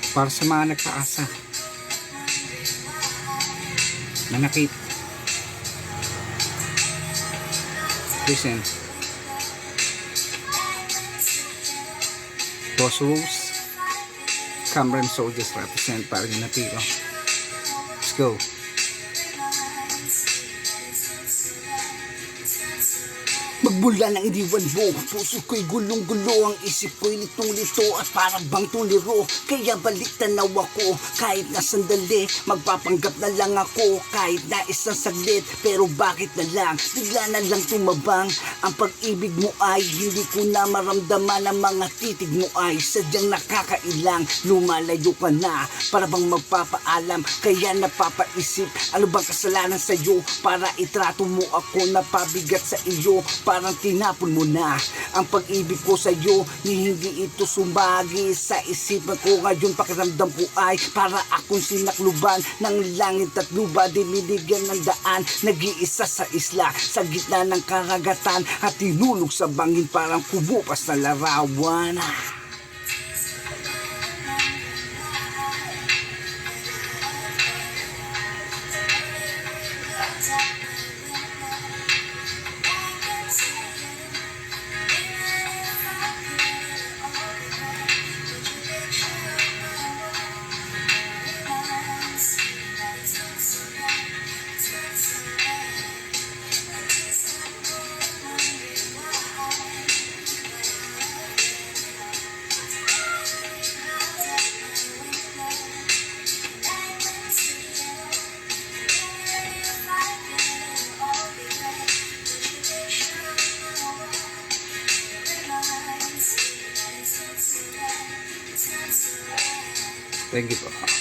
para sa mga nagpaasa, nanakit. Listen, Boss Rose, Cameron Soldiers represent para din natiro. Let's go. Magmula ng iniwan mo, puso ko'y gulong-gulo, ang isip ko'y litong-lito at parang bang tuliro. Kaya balik tanaw ako, kahit na sandali, magpapanggap na lang ako, kahit na isang saglit. Pero bakit na lang, bigla na lang tumabang. Ang pag-ibig mo ay hindi ko na maramdaman, ang mga titig mo ay sadyang nakakailang. Lumalayo ka na, para bang magpapaalam, kaya napapaisip, ano bang kasalanan sa'yo, para itrato mo ako na pabigat sa iyo. Parang tinapon mo na ang pag-ibig ko sa'yo, ni hindi ito sumagi sa isipan ko. Ngayon pakiramdam ko ay para akong sinakluban ng langit at lupa, diniligan ng daan, nag-iisa sa isla, sa gitna ng karagatan, at tinulog sa bangin parang kumupas na larawan. Thank you po.